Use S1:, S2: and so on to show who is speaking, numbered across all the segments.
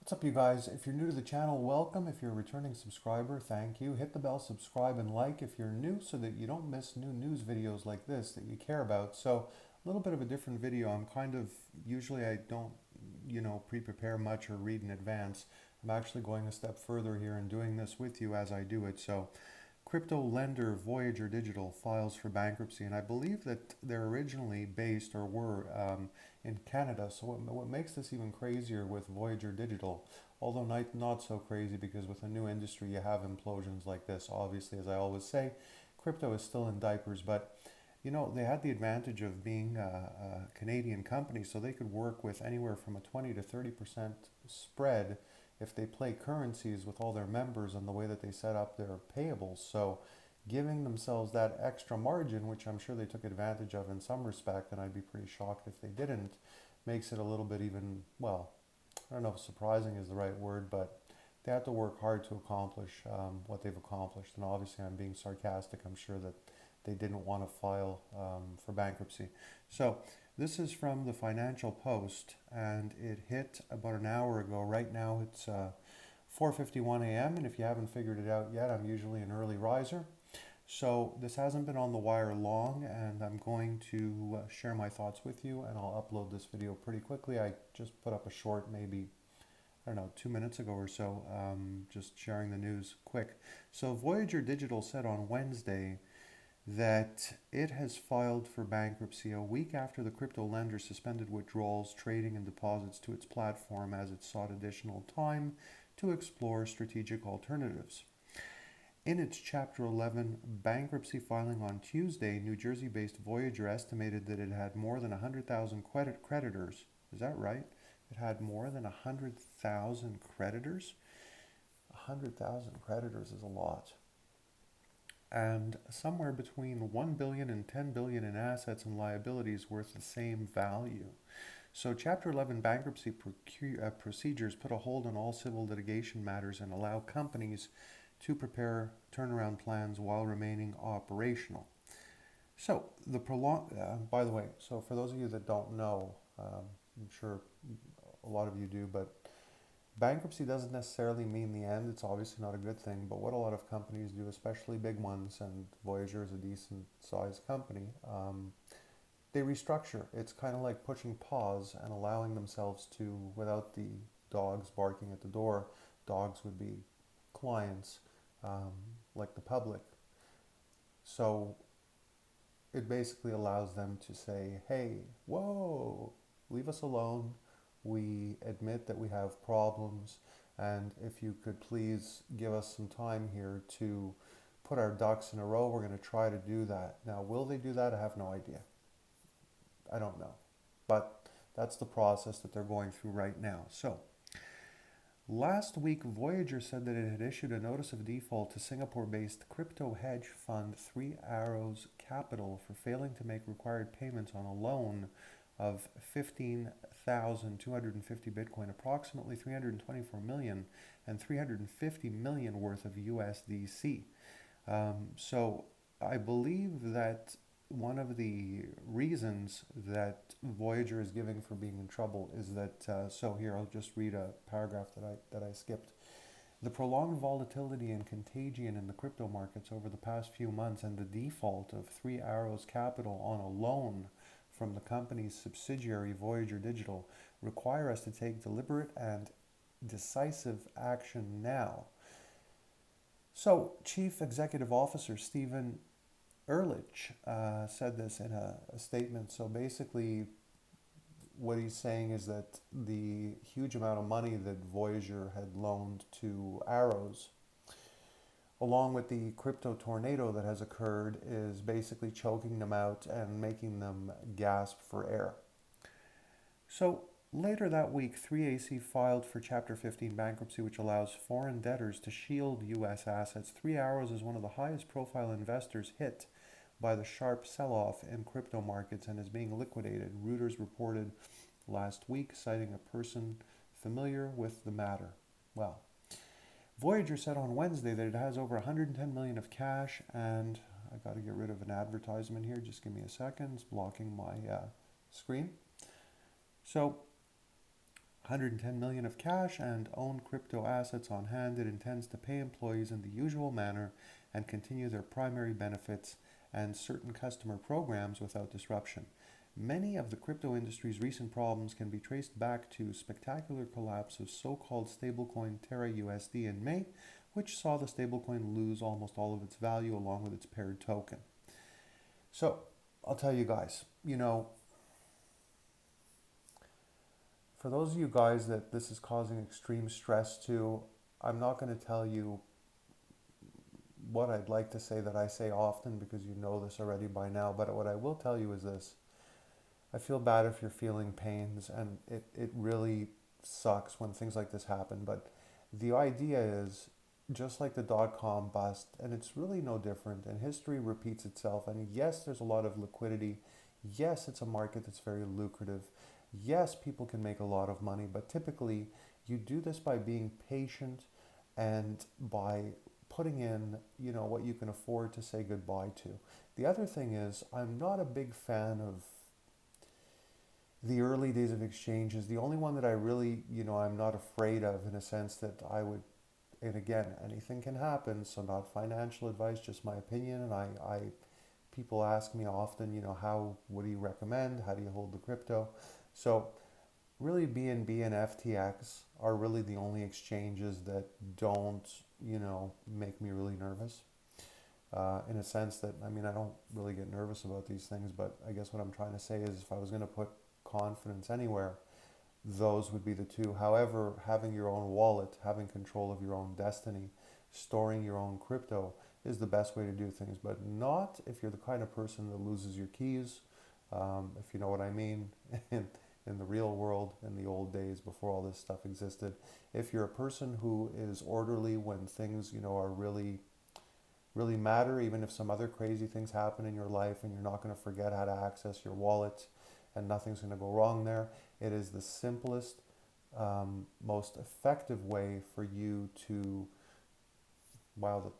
S1: What's up, you guys? If you're new to the channel, welcome. If you're a returning subscriber, thank you. Hit the bell, subscribe, and like if you're new so that you don't miss new news videos like this that you care about. So, a little bit of a different video. Usually I don't, pre-prepare much or read in advance. I'm actually going a step further here and doing this with you as I do it. So, crypto lender Voyager Digital files for bankruptcy, and I believe that they're originally based or were in Canada. So what makes this even crazier with Voyager Digital, although not so crazy because with a new industry you have implosions like this. Obviously, as I always say, crypto is still in diapers, but they had the advantage of being a Canadian company, so they could work with anywhere from a 20 to 30% spread if they play currencies with all their members and the way that they set up their payables. So giving themselves that extra margin, which I'm sure they took advantage of in some respect, and I'd be pretty shocked if they didn't, makes it a little bit even, well, I don't know if surprising is the right word, but they have to work hard to accomplish what they've accomplished. And obviously, I'm being sarcastic. I'm sure that they didn't want to file for bankruptcy. So, this is from the Financial Post, and it hit about an hour ago. Right now, it's 4:51 a.m. And if you haven't figured it out yet, I'm usually an early riser. So this hasn't been on the wire long, and I'm going to share my thoughts with you, and I'll upload this video pretty quickly. I just put up a short, maybe, I don't know, 2 minutes ago or so, just sharing the news quick. So Voyager Digital said on Wednesday that it has filed for bankruptcy a week after the crypto lender suspended withdrawals, trading, and deposits to its platform as it sought additional time to explore strategic alternatives. In its Chapter 11 bankruptcy filing on Tuesday, New Jersey based Voyager estimated that it had more than 100,000 creditors. Is that right? It had more than 100,000 creditors? 100,000 creditors is a lot. And somewhere between 1 billion and 10 billion in assets and liabilities worth the same value. So Chapter 11 bankruptcy procedures put a hold on all civil litigation matters and allow companies to prepare turnaround plans while remaining operational. So by the way, so for those of you that don't know, I'm sure a lot of you do, but bankruptcy doesn't necessarily mean the end. It's obviously not a good thing, but what a lot of companies do, especially big ones, and Voyager is a decent sized company, they restructure. It's kind of like pushing pause and allowing themselves to, without the dogs barking at the door, dogs would be clients, um, like the public. So it basically allows them to say, hey, whoa, leave us alone. We admit that we have problems, and if you could please give us some time here to put our ducks in a row, we're going to try to do that. Now, will they do that? I have no idea. I don't know. But that's the process that they're going through right now. So, last week, Voyager said that it had issued a notice of default to Singapore-based crypto hedge fund Three Arrows Capital for failing to make required payments on a loan of 15,250 Bitcoin, approximately 324 million, and 350 million worth of USDC. So I believe that one of the reasons that Voyager is giving for being in trouble is that, so here I'll just read a paragraph that I skipped. The prolonged volatility and contagion in the crypto markets over the past few months and the default of Three Arrows Capital on a loan from the company's subsidiary Voyager Digital require us to take deliberate and decisive action now. So, Chief Executive Officer Stephen Ehrlich said this in a statement. So basically, what he's saying is that the huge amount of money that Voyager had loaned to Arrows, along with the crypto tornado that has occurred, is basically choking them out and making them gasp for air. So later that week, 3AC filed for Chapter 15 bankruptcy, which allows foreign debtors to shield U.S. assets. Three Arrows is one of the highest profile investors hit by the sharp sell-off in crypto markets and is being liquidated, Reuters reported last week, citing a person familiar with the matter. Well, Voyager said on Wednesday that it has over 110 million of cash, and I got to get rid of an advertisement here. Just give me a second. It's blocking my screen. So 110 million of cash and own crypto assets on hand. It intends to pay employees in the usual manner and continue their primary benefits and certain customer programs without disruption. Many of the crypto industry's recent problems can be traced back to spectacular collapse of so-called stablecoin Terra USD in May, which saw the stablecoin lose almost all of its value along with its paired token. So, I'll tell you guys, for those of you guys that this is causing extreme stress to, I'm not going to tell you what I'd like to say that I say often because you know this already by now, but what I will tell you is this. I feel bad if you're feeling pains, and it really sucks when things like this happen, but the idea is just like the dot-com bust, and it's really no different, and history repeats itself, and yes, there's a lot of liquidity. Yes, it's a market that's very lucrative. Yes, people can make a lot of money, but typically you do this by being patient and by putting in, what you can afford to say goodbye to. The other thing is, I'm not a big fan of the early days of exchanges. The only one that I really, I'm not afraid of in a sense that I would, and again, anything can happen, so not financial advice, just my opinion. And people ask me often, what do you recommend? How do you hold the crypto? So really BNB and FTX are really the only exchanges that don't, make me really nervous. In a sense that, I don't really get nervous about these things, but I guess what I'm trying to say is if I was going to put confidence anywhere, those would be the two. However, having your own wallet, having control of your own destiny, storing your own crypto is the best way to do things, but not if you're the kind of person that loses your keys, if you know what I mean, in the real world, in the old days before all this stuff existed. If you're a person who is orderly when things, are really, really matter, even if some other crazy things happen in your life and you're not going to forget how to access your wallet and nothing's going to go wrong there, it is the simplest, most effective way for you to, wow,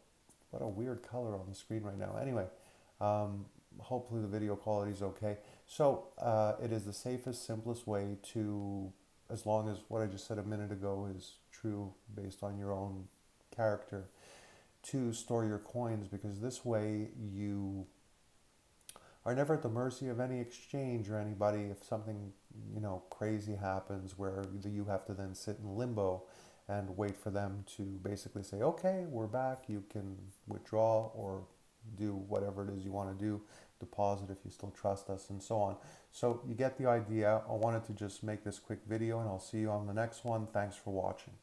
S1: what a weird color on the screen right now. Anyway, hopefully the video quality is okay. So it is the safest, simplest way to, as long as what I just said a minute ago is true based on your own character, to store your coins, because this way you are never at the mercy of any exchange or anybody. If something, crazy happens where you have to then sit in limbo and wait for them to basically say, okay, we're back, you can withdraw or do whatever it is you want to do, deposit if you still trust us, and so on. So you get the idea. I wanted to just make this quick video, and I'll see you on the next one. Thanks for watching.